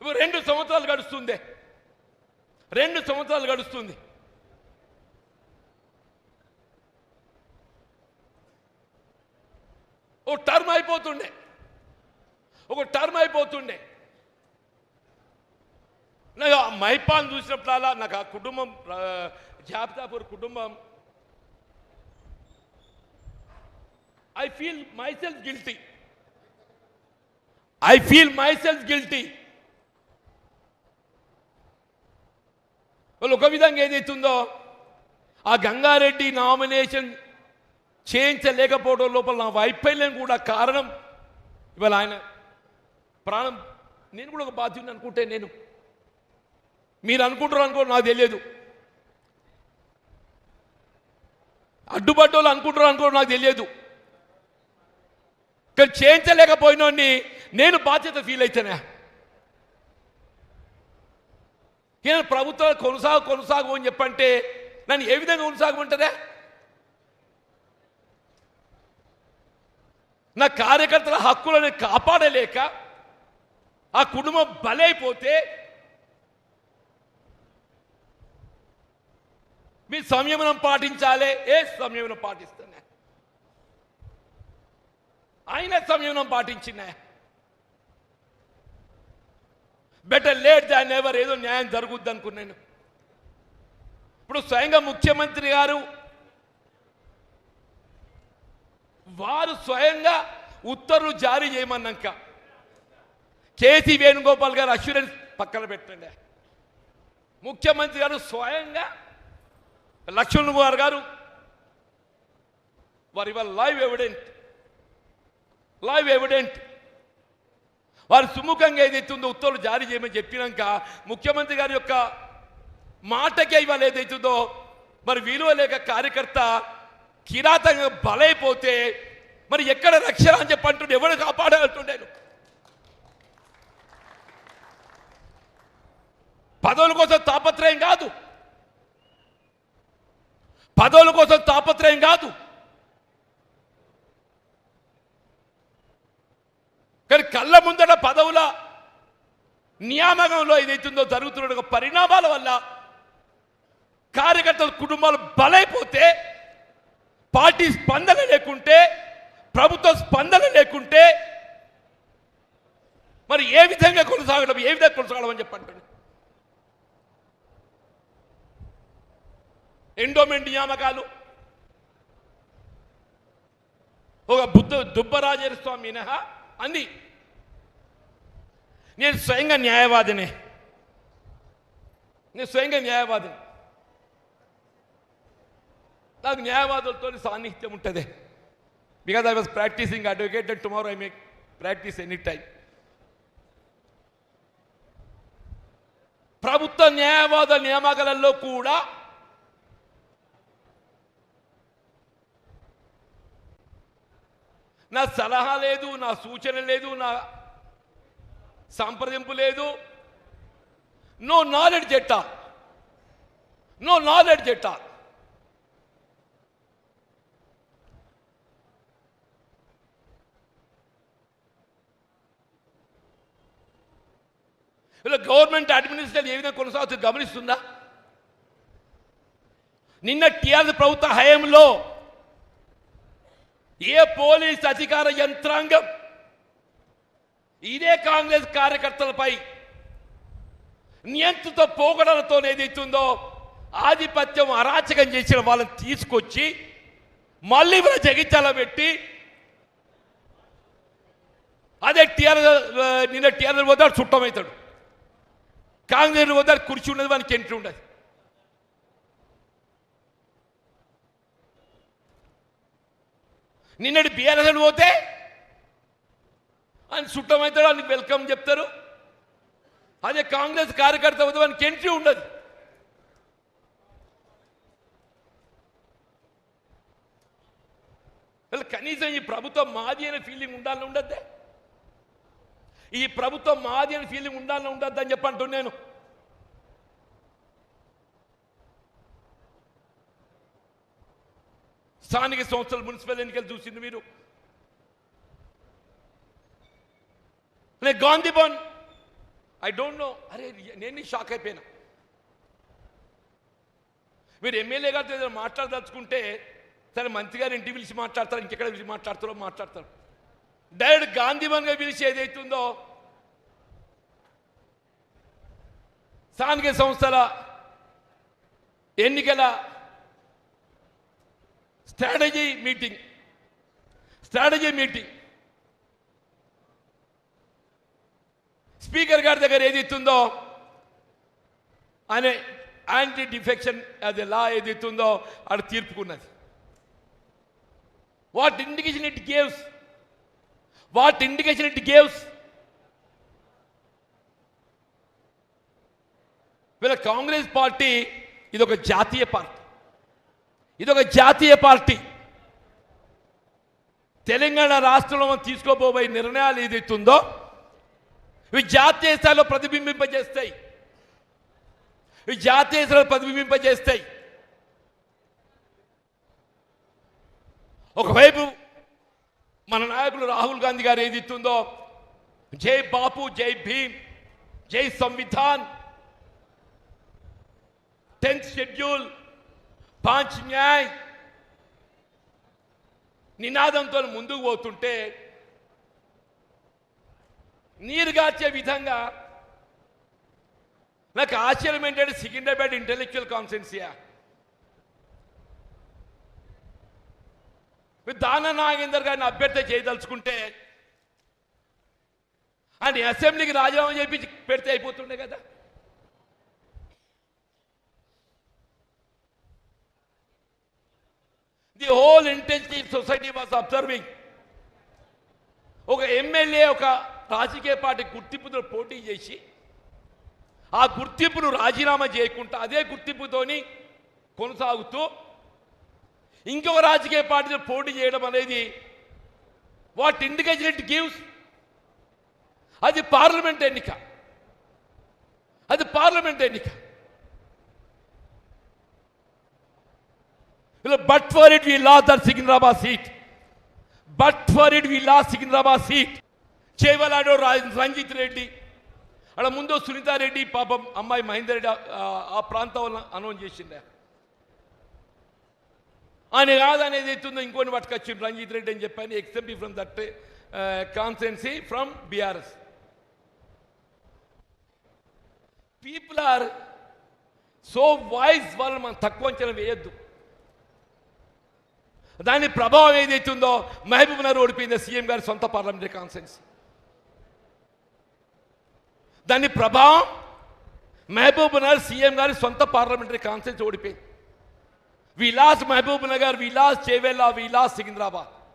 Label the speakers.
Speaker 1: 2 సంవత్సరాలు గడుస్తుంది 2 సంవత్సరాలు గడుస్తుంది ఒక టర్మ్ అయిపోతుండే నాకు ఆ మైపాన్ చూసినప్పుడల్లా నాకు ఆ కుటుంబం జాబితాపూర్ కుటుంబం I feel myself guilty. వాళ్ళు ఒక విధంగా ఏదైతుందో ఆ గంగారెడ్డి నామినేషన్ చేయించలేకపోవడం లోపల నా వైఫల్యం కూడా కారణం. ఇవాళ ఆయన ప్రాణం నేను కూడా ఒక బాధ్యుని అనుకుంటే మీరు అనుకుంటారు అనుకో నాకు తెలియదు, అడ్డుపడ్డోళ్ళు అనుకుంటారు అనుకో నాకు తెలియదు, కానీ చేయించలేకపోయినోడిని నేను బాధ్యత ఫీల్ అవుతానా? నేను ప్రభుత్వం కొనసాగు అని చెప్పంటే నన్ను ఏ విధంగా కొనసాగమంటారా? నా కార్యకర్తల హక్కులను కాపాడలేక ఆ కుటుంబం బలైపోతే మీ సంయమనం పాటించాలి. ఏ సంయమనం పాటిస్తున్నా? ఆయన సంయమనం పాటించినా బెటర్ లేట్ దాన్ ఎవర్, ఏదో న్యాయం జరుగుద్ది అనుకున్నాను. ఇప్పుడు స్వయంగా ముఖ్యమంత్రి గారు వారు స్వయంగా ఉత్తర్వులు జారీ చేయమన్నాక కేసీ వేణుగోపాల్ గారు అష్యూరెన్స్ పక్కన పెట్టండి. ముఖ్యమంత్రి గారు స్వయంగా లక్ష్మణ్ కుమార్ గారు వారి లైవ్ ఎవిడెంట్ వారు సుముఖంగా ఏదైతుందో ఉత్తర్వులు జారీ చేయమని చెప్పినాక ముఖ్యమంత్రి గారి యొక్క మాటకే ఇవాళ ఏదైతుందో మరి విలువ లేక కార్యకర్త కిరాతంగా బలైపోతే మరి ఎక్కడ రక్షణ అని చెప్పంటుండే ఎవరు కాపాడాలంటుండేను? పదవుల కోసం తాపత్రయం కాదు, కానీ కళ్ళ ముందట పదవుల నియామకంలో ఏదైతుందో జరుగుతున్న పరిణామాల వల్ల కార్యకర్తల కుటుంబాలు బలైపోతే, పార్టీ స్పందన లేకుంటే, ప్రభుత్వ స్పందన లేకుంటే మరి ఏ విధంగా కొనసాగడం అని చెప్పండి. ఎండోమెంట్ నియామకాలు ఒక దుబ్బరాజేశ్వర స్వామి మినహా అంది. నేను స్వయంగా న్యాయవాదిని. నాకు న్యాయవాదులతో సాన్నిహిత్యం ఉంటుంది. Because I was practising advocate and tomorrow I make practice any time. ప్రభుత్వ న్యాయవాదుల నియామకాలలో కూడా నా సలహా లేదు, నా సూచన లేదు, నా సంప్రదింపు లేదు. నో నాలెడ్జ్ ఎట్టా. ఇలా గవర్నమెంట్ అడ్మినిస్ట్రేషన్ ఏ విధంగా కొనసాగుతుంది గమనిస్తుందా? నిన్న టీఆర్ఎస్ ప్రభుత్వ హయాంలో ఏ పోలీస్ అధికార యంత్రాంగం ఇదే కాంగ్రెస్ కార్యకర్తలపై నియంత్రిత పోగడలతో ఏదైతుందో ఆధిపత్యం అరాచకం చేసిన వాళ్ళని తీసుకొచ్చి మళ్ళీ మన జగిత్యాల పెట్టి అదే నిన్న టీఆర్ఎస్ పోతాడు చుట్టమవుతాడు, కాంగ్రెస్ పోతాడు కుర్చీ ఉండదు, వానికి ఎంట్రీ ఉండదు. నిన్నటి బీఆర్ఎస్ పోతే ఆయన చుట్టమవుతాడు, ఆయనకి వెల్కమ్ చెప్తారు. అదే కాంగ్రెస్ కార్యకర్త పోతే వానికి ఎంట్రీ ఉండదు. కనీసం ఈ ప్రభుత్వం మాది అనే ఫీలింగ్ ఉండాలని ఉండద్దే? ఈ ప్రభుత్వం మాది అనే ఫీలింగ్ ఉండాలని ఉండద్దని చెప్పంటున్నాను నేను. స్థానిక సంస్థలు మున్సిపల్ ఎన్నికలు చూసింది మీరు. Gandhi Bhavan I don't know. అరే నేను షాక్ అయిపోయినా. మీరు ఎమ్మెల్యే గారితో ఏదైనా మాట్లాడదలుచుకుంటే సరే మంత్రి గారు ఇంటికి పిలిచి మాట్లాడతారు, ఇంకెక్కడ పిలిచి మాట్లాడతారు. డైరెక్ట్ గాంధీవన్గా పిలిచి ఏదైతుందో స్థానిక సంస్థల ఎన్నికల స్ట్రాటజీ మీటింగ్ స్పీకర్ గారి దగ్గర ఏదైతుందో అనే యాంటీ డిఫెక్షన్ అది లా ఏదైతుందో అది తీర్పుకున్నది. వాట్ ఇండికేషన్ ఇట్ గివ్స్ వీళ్ళ కాంగ్రెస్ పార్టీ ఇదొక జాతీయ పార్టీ. తెలంగాణ రాష్ట్రంలో మనం తీసుకోబోయే నిర్ణయాలు ఏదైతుందో ఇవి జాతీయ స్థాయిలో ప్రతిబింబింపజేస్తాయి. ఒకవైపు మన నాయకులు రాహుల్ గాంధీ గారు ఏదైతుందో జై బాపు, జై భీమ్, జై సంవిధాన్, 10th షెడ్యూల్, 5 న్యాయ్ నినాదంతో ముందుకు పోతుంటే నీరుగార్చే విధంగా నాకు ఆశ్చర్యం ఏంటంటే సికింద్రాబాద్ ఇంటెలెక్చువల్ కాన్స్టిట్యున్సీయా దానా నాగేందర్ గారిని అభ్యర్థి చేయదలుచుకుంటే ఆయన అసెంబ్లీకి రాజీనామా చేయించి పెడితే అయిపోతుండే కదా. The whole intelligence society was observing. ఒక ఎమ్మెల్యే ఒక రాజకీయ పార్టీ గుర్తింపుతో పోటీ చేసి ఆ గుర్తింపును రాజీనామా చేయకుండా అదే గుర్తింపుతోని కొనసాగుతూ ఇంకొక రాజకీయ పార్టీతో పోటీ చేయడం అనేది వాట్ ఇండికేషన్ ఇట్ గివ్స్. అది పార్లమెంట్ ఎన్నిక. But for it we lost that Secunderabad seat. చేవలాడో రంజిత్ రెడ్డి, అలా ముందు సునీతారెడ్డి, పాపం అమ్మాయి మహేందర్ రెడ్డి ఆ ప్రాంతంలో అనౌన్స్ చేసిండే. ఆయన కాదనేది ఎత్తుందో ఇంకొని పట్టుకొచ్చిండు రంజిత్ రెడ్డి అని చెప్పాను. Ex MP from that constituency from BRS. People are so voice, వాళ్ళు మనం తక్కువ అంచనా వేయొద్దు. దాని ప్రభావం ఏదైతుందో మహబూబ్ నగర్ ఓడిపోయింది సీఎం గారి సొంత పార్లమెంటరీ కాన్స్టిట్యున్సీ. దాని ప్రభావం మహబూబ్ నగర్ సీఎం గారి సొంత పార్లమెంటరీ కాన్స్టిట్యున్సీ ఓడిపోయింది. వి లాస్ట్ మహబూబ్ నగర్, వి లాస్ట్ చేవెళ్ళ, వి లాస్ట్ సికింద్రాబాద్.